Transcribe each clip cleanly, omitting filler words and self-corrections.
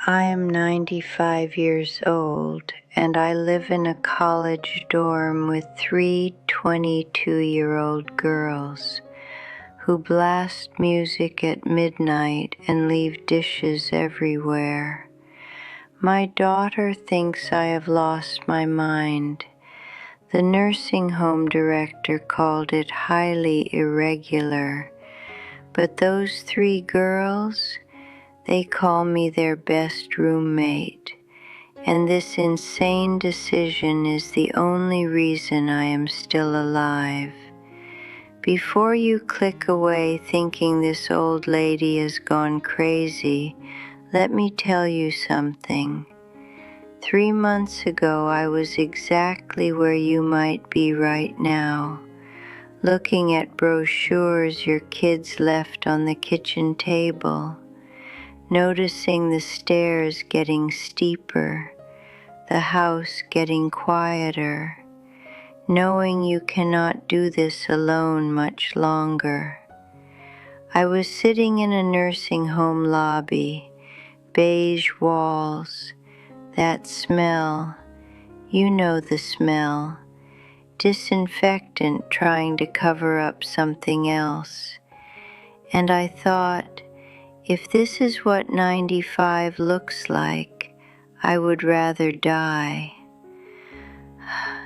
I am 95 years old and I live in a college dorm with three 22-year-old girls who blast music at midnight and leave dishes everywhere. My daughter thinks I have lost my mind. The nursing home director called it highly irregular, but those three girls, they call me their best roommate, and this insane decision is the only reason I am still alive. Before you click away thinking this old lady has gone crazy, let me tell you something. 3 months ago, I was exactly where you might be right now, looking at brochures your kids left on the kitchen table, noticing the stairs getting steeper, the house getting quieter, knowing you cannot do this alone much longer. I was sitting in a nursing home lobby, beige walls, that smell, you know the smell, disinfectant trying to cover up something else. And I thought, if this is what 95 looks like, I would rather die.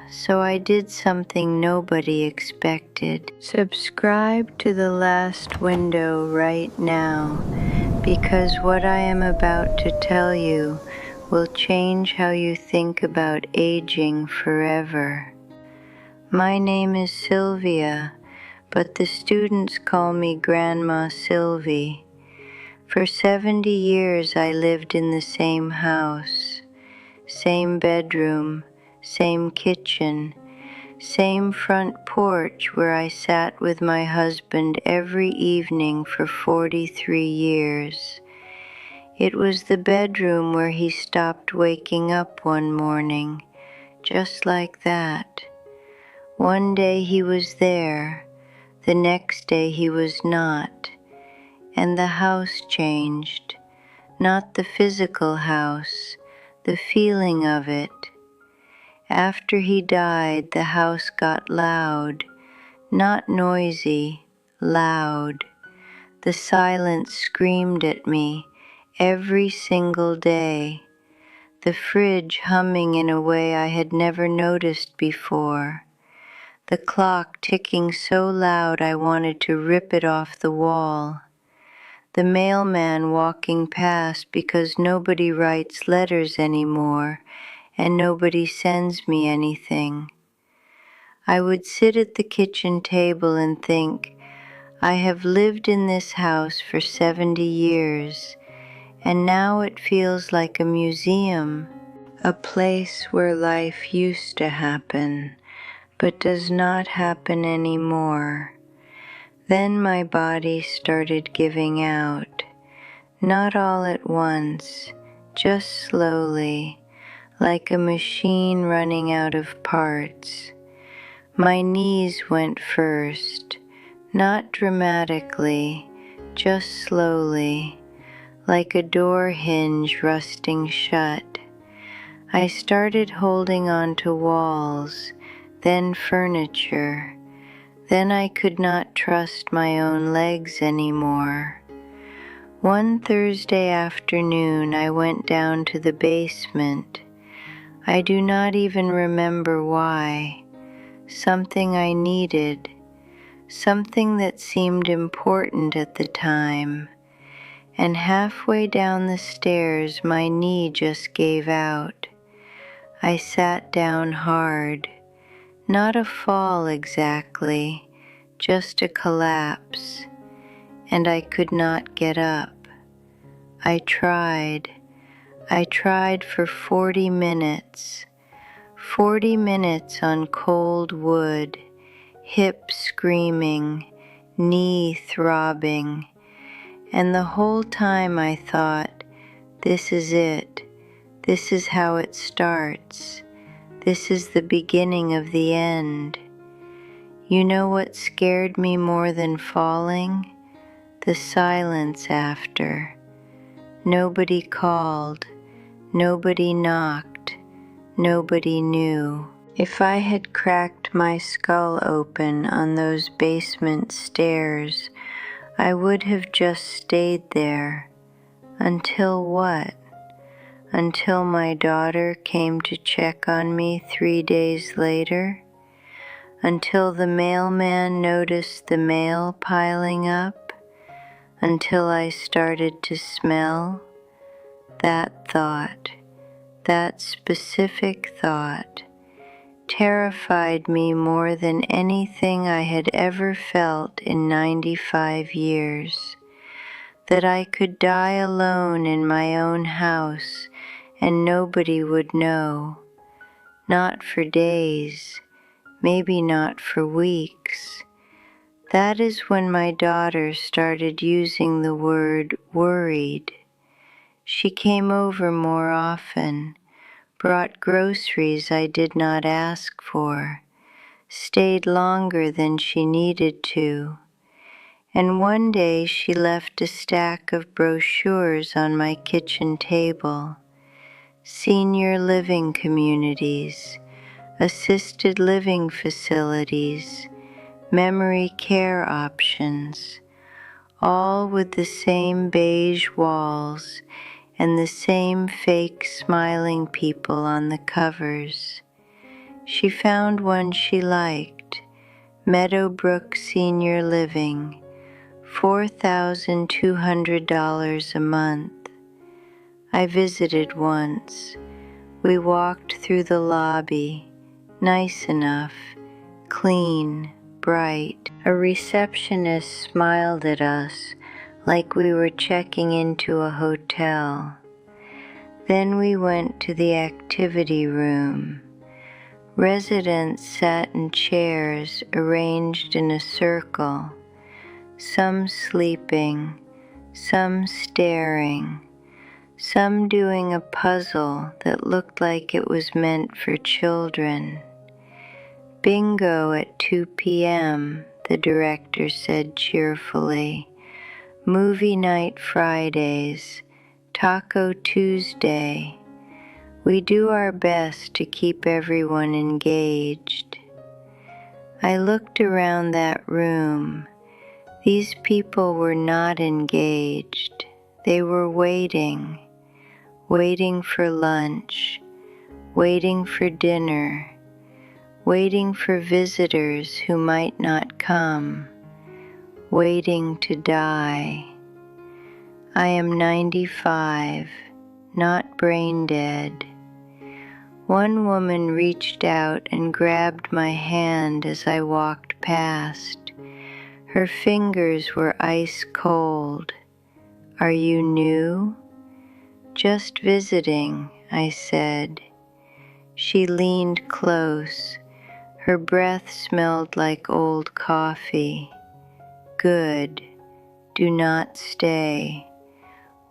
So I did something nobody expected. Subscribe to the last window right now, because what I am about to tell you will change how you think about aging forever. My name is Sylvia, but the students call me Grandma Sylvie. For 70 years I lived in the same house, same bedroom, same kitchen, same front porch where I sat with my husband every evening for 43 years. It was the bedroom where he stopped waking up one morning, just like that. One day he was there, the next day he was not, and the house changed, not the physical house, the feeling of it. After he died, the house got loud, not noisy, loud. The silence screamed at me every single day, the fridge humming in a way I had never noticed before, the clock ticking so loud I wanted to rip it off the wall, the mailman walking past because nobody writes letters anymore and nobody sends me anything. I would sit at the kitchen table and think, I have lived in this house for 70 years, and now it feels like a museum, a place where life used to happen, but does not happen anymore. Then my body started giving out, not all at once, just slowly, like a machine running out of parts. My knees went first, not dramatically, just slowly, like a door hinge rusting shut. I started holding on to walls, then furniture. Then I could not trust my own legs anymore. One Thursday afternoon I went down to the basement. I do not even remember why. Something I needed, something that seemed important at the time, and halfway down the stairs my knee just gave out. I sat down hard, not a fall exactly, just a collapse, and I could not get up. I tried for 40 minutes. 40 minutes on cold wood, hip screaming, knee throbbing, and the whole time I thought, this is it, this is how it starts, this is the beginning of the end. You know what scared me more than falling? The silence after. Nobody called, nobody knocked, nobody knew. If I had cracked my skull open on those basement stairs, I would have just stayed there. Until what? Until my daughter came to check on me 3 days later? Until the mailman noticed the mail piling up? Until I started to smell? That thought, that specific thought, terrified me more than anything I had ever felt in 95 years. That I could die alone in my own house and nobody would know. Not for days, maybe not for weeks. That is when my daughter started using the word worried. She came over more often, brought groceries I did not ask for, stayed longer than she needed to, and one day she left a stack of brochures on my kitchen table. Senior living communities, assisted living facilities, memory care options, all with the same beige walls and the same fake smiling people on the covers. She found one she liked, Meadowbrook Senior Living, $4,200 a month. I visited once. We walked through the lobby, nice enough, clean, bright. A receptionist smiled at us like we were checking into a hotel. Then we went to the activity room. Residents sat in chairs arranged in a circle, some sleeping, some staring, some doing a puzzle that looked like it was meant for children. Bingo at 2 p.m., the director said cheerfully. Movie night Fridays, Taco Tuesday. We do our best to keep everyone engaged. I looked around that room. These people were not engaged. They were waiting for lunch, waiting for dinner, waiting for visitors who might not come, waiting to die. I am 95, not brain dead. One woman reached out and grabbed my hand as I walked past. Her fingers were ice cold. Are you new? Just visiting, I said. She leaned close. Her breath smelled like old coffee. Good. Do not stay.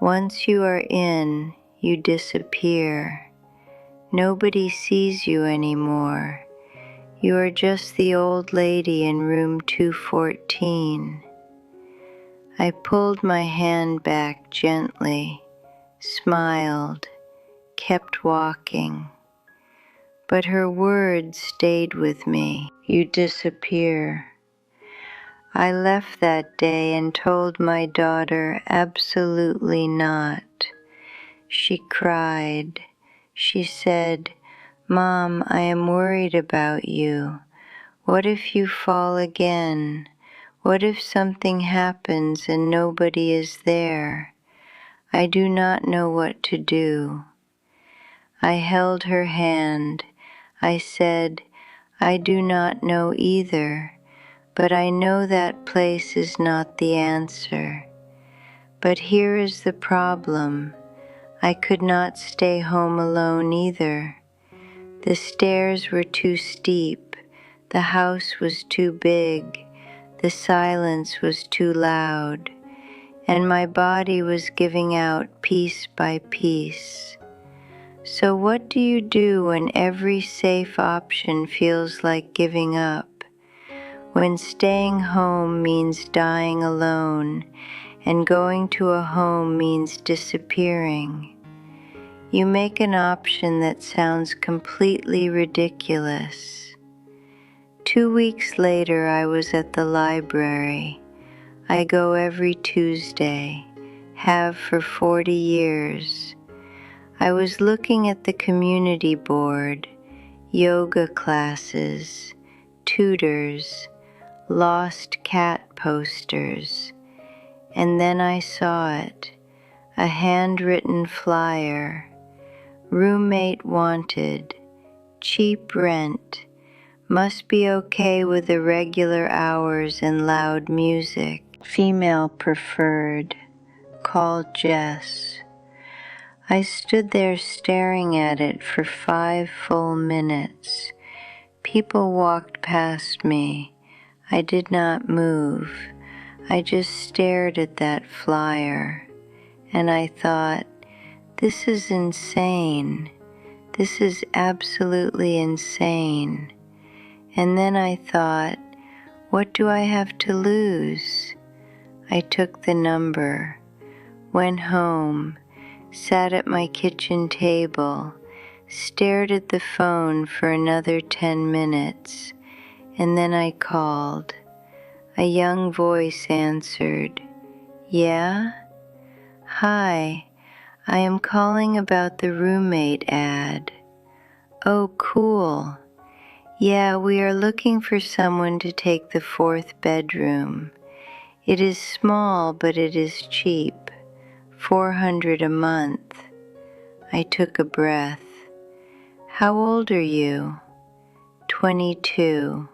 Once you are in, you disappear. Nobody sees you anymore. You are just the old lady in room 214. I pulled my hand back gently, smiled, kept walking. But her words stayed with me. You disappear. I left that day and told my daughter absolutely not. She cried. She said, Mom, I am worried about you. What if you fall again? What if something happens and nobody is there? I do not know what to do. I held her hand. I said, I do not know either, but I know that place is not the answer. But here is the problem. I could not stay home alone either. The stairs were too steep. The house was too big. The silence was too loud. And my body was giving out piece by piece. So what do you do when every safe option feels like giving up? When staying home means dying alone, and going to a home means disappearing. You make an option that sounds completely ridiculous. 2 weeks later, I was at the library. I go every Tuesday, have for 40 years. I was looking at the community board, yoga classes, tutors, lost cat posters, and then I saw it, a handwritten flyer. Roommate wanted, cheap rent, must be okay with irregular hours and loud music. Female preferred. Call Jess. I stood there staring at it for 5 full minutes. People walked past me. I did not move. I just stared at that flyer. And I thought, this is insane. This is absolutely insane. And then I thought, what do I have to lose? I took the number, went home, sat at my kitchen table, stared at the phone for another 10 minutes, and then I called. A young voice answered. Yeah? Hi, I am calling about the roommate ad. Oh, cool. Yeah, we are looking for someone to take the 4th bedroom. It is small, but it is cheap. $400 a month. I took a breath. How old are you? 22.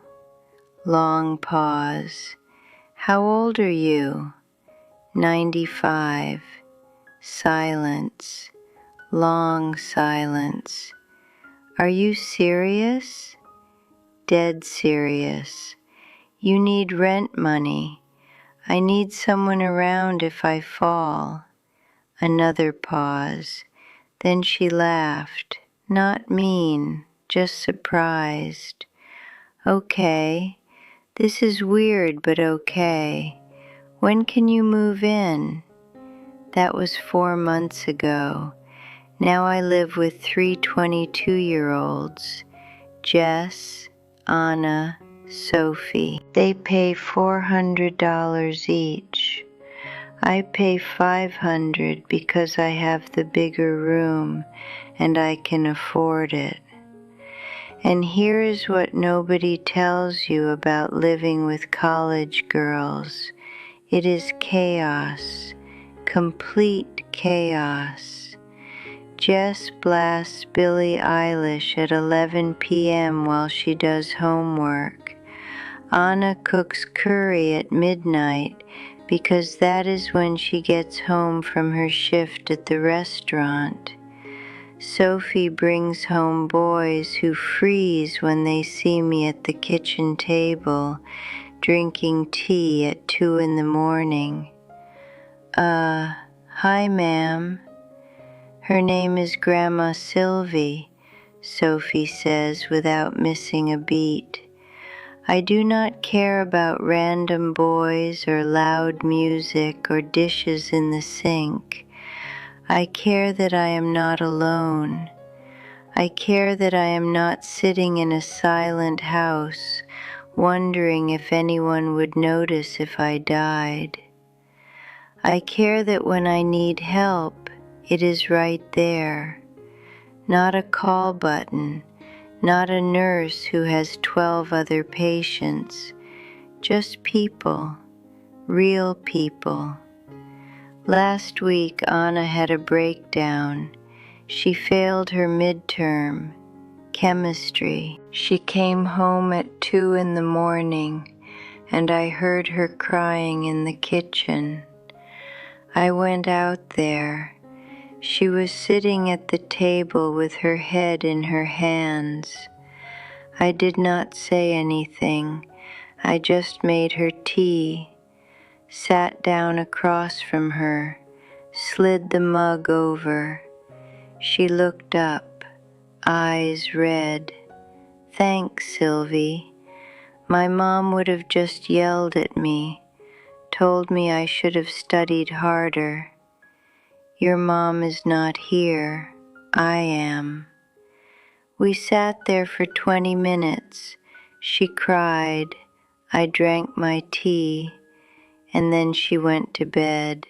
Long pause. How old are you? 95. Silence. Long silence. Are you serious? Dead serious. You need rent money. I need someone around if I fall. Another pause. Then she laughed. Not mean, just surprised. Okay. This is weird, but okay. When can you move in? That was 4 months ago. Now I live with 3 22-year-olds. Jess, Anna, Sophie. They pay $400 each. I pay $500 because I have the bigger room and I can afford it. And here is what nobody tells you about living with college girls. It is chaos, complete chaos. Jess blasts Billie Eilish at 11 p.m. while she does homework. Anna cooks curry at midnight because that is when she gets home from her shift at the restaurant. Sophie brings home boys who freeze when they see me at the kitchen table, drinking tea at 2 in the morning. Hi, ma'am. Her name is Grandma Sylvie, Sophie says without missing a beat. I do not care about random boys or loud music or dishes in the sink. I care that I am not alone. I care that I am not sitting in a silent house, wondering if anyone would notice if I died. I care that when I need help, it is right there. Not a call button, not a nurse who has 12 other patients, just people, real people. Last week, Anna had a breakdown. She failed her midterm, chemistry. She came home at 2 in the morning, and I heard her crying in the kitchen. I went out there. She was sitting at the table with her head in her hands. I did not say anything. I just made her tea, sat down across from her, slid the mug over. She looked up, eyes red. Thanks, Sylvie. My mom would have just yelled at me. told me I should have studied harder. Your mom is not here. I am. We sat there for 20 minutes. She cried. I drank my tea, and then she went to bed.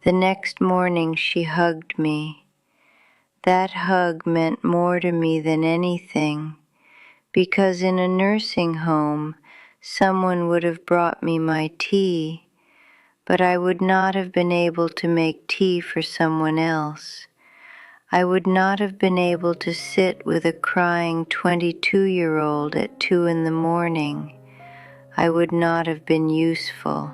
The next morning she hugged me. That hug meant more to me than anything, because in a nursing home, someone would have brought me my tea, but I would not have been able to make tea for someone else. I would not have been able to sit with a crying 22-year-old at 2 in the morning. I would not have been useful.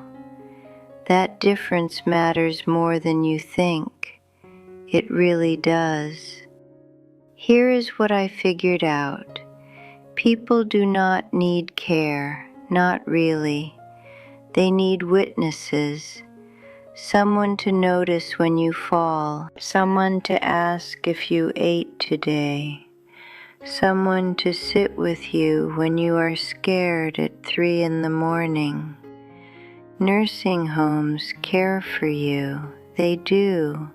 That difference matters more than you think. It really does. Here is what I figured out. People do not need care, not really. They need witnesses. Someone to notice when you fall, someone to ask if you ate today, someone to sit with you when you are scared at 3 in the morning. Nursing homes care for you. They do.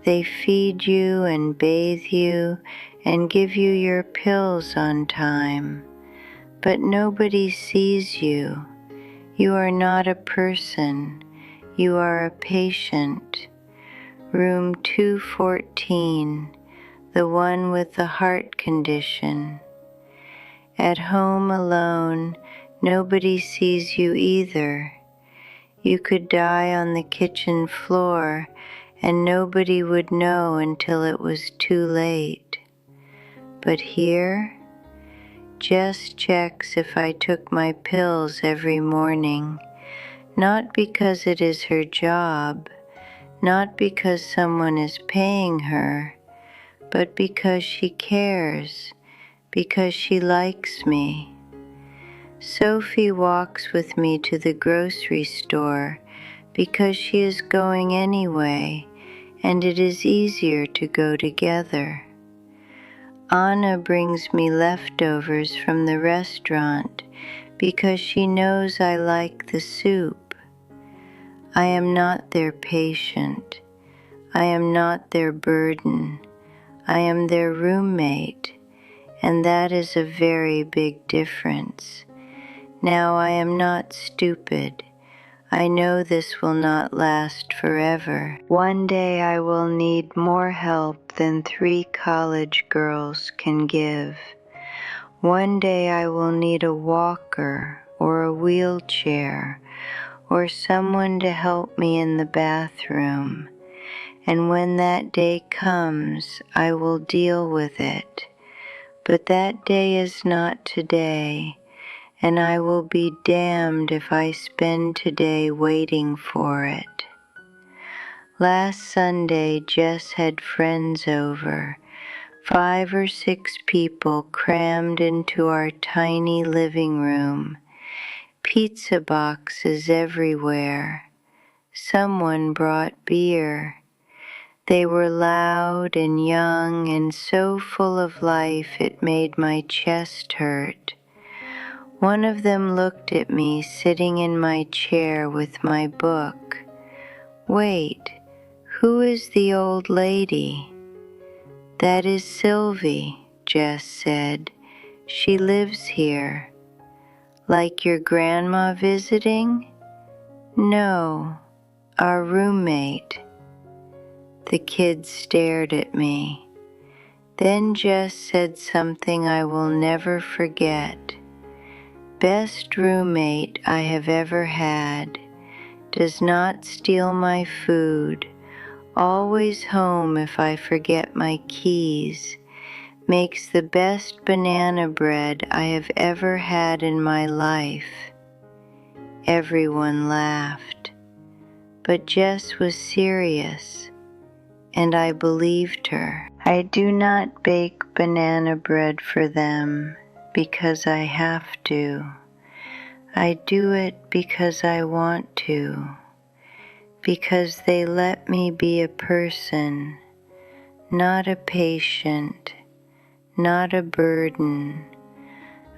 They feed you and bathe you and give you your pills on time. But nobody sees you. You are not a person. You are a patient. Room 214, the one with the heart condition. At home alone, nobody sees you either. You could die on the kitchen floor and nobody would know until it was too late. But here, Jess checks if I took my pills every morning, not because it is her job, not because someone is paying her, but because she cares, because she likes me. Sophie walks with me to the grocery store because she is going anyway, and it is easier to go together. Anna brings me leftovers from the restaurant because she knows I like the soup. I am not their patient. I am not their burden. I am their roommate, and that is a very big difference. Now I am not stupid. I know this will not last forever. One day I will need more help than 3 college girls can give. One day I will need a walker or a wheelchair or someone to help me in the bathroom. And when that day comes, I will deal with it. But that day is not today. And I will be damned if I spend today waiting for it. Last Sunday, Jess had friends over, 5 or 6 people crammed into our tiny living room, pizza boxes everywhere. Someone brought beer. They were loud and young and so full of life it made my chest hurt. One of them looked at me sitting in my chair with my book. Wait, who is the old lady? That is Sylvie, Jess said. She lives here. Like your grandma visiting? No, our roommate. The kids stared at me. Then Jess said something I will never forget. Best roommate I have ever had. Does not steal my food. Always home if I forget my keys. Makes the best banana bread I have ever had in my life. Everyone laughed. But Jess was serious, and I believed her. I do not bake banana bread for them because I have to. I do it because I want to, because they let me be a person, not a patient, not a burden,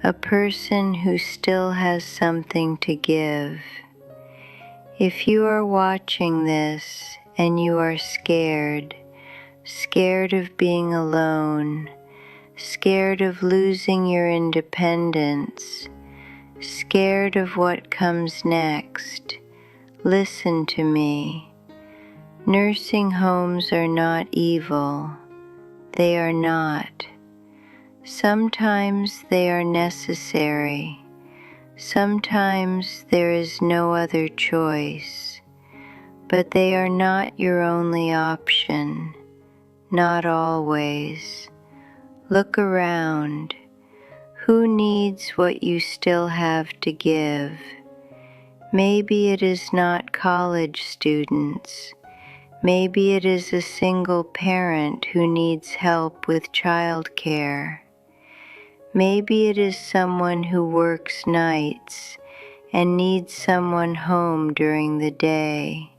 a person who still has something to give. If you are watching this and you are scared, scared of being alone, scared of losing your independence, scared of what comes next, listen to me. Nursing homes are not evil. They are not. Sometimes they are necessary. Sometimes there is no other choice. But they are not your only option. Not always. Look around. Who needs what you still have to give? Maybe it is not college students. Maybe it is a single parent who needs help with childcare. Maybe it is someone who works nights and needs someone home during the day.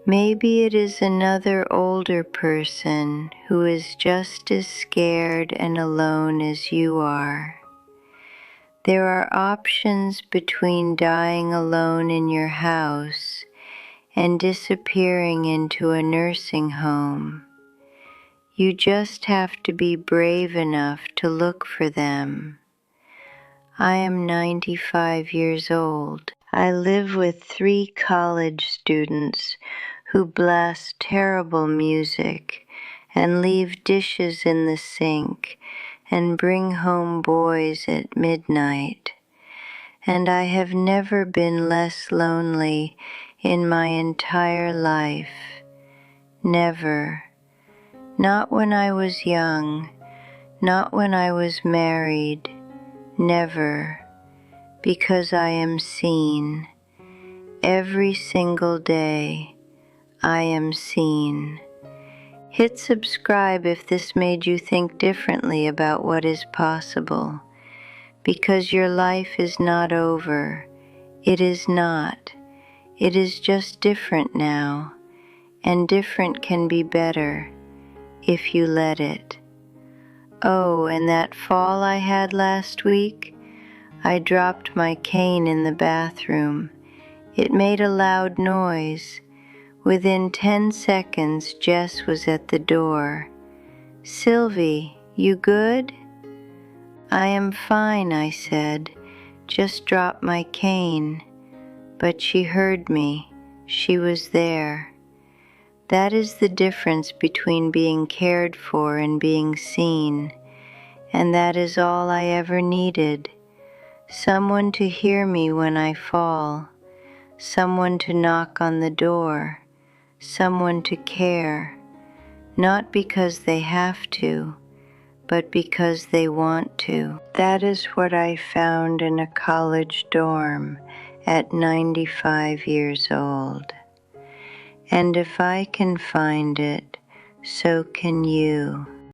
Maybe it is another older person who is just as scared and alone as you are. There are options between dying alone in your house and disappearing into a nursing home. You just have to be brave enough to look for them. I am 95 years old. I live with 3 college students who blast terrible music and leave dishes in the sink and bring home boys at midnight. And I have never been less lonely in my entire life. Never. Not when I was young, not when I was married, never, because I am seen. Every single day, I am seen. Hit subscribe if this made you think differently about what is possible, because your life is not over. It is not. It is just different now, and different can be better if you let it. Oh, and that fall I had last week, I dropped my cane in the bathroom. It made a loud noise. Within 10 seconds, Jess was at the door. "Sylvie, you good?" "I am fine," I said. "Just dropped my cane." But she heard me. She was there. That is the difference between being cared for and being seen, and that is all I ever needed. Someone to hear me when I fall, someone to knock on the door, someone to care, not because they have to, but because they want to. That is what I found in a college dorm at 95 years old. And if I can find it, so can you.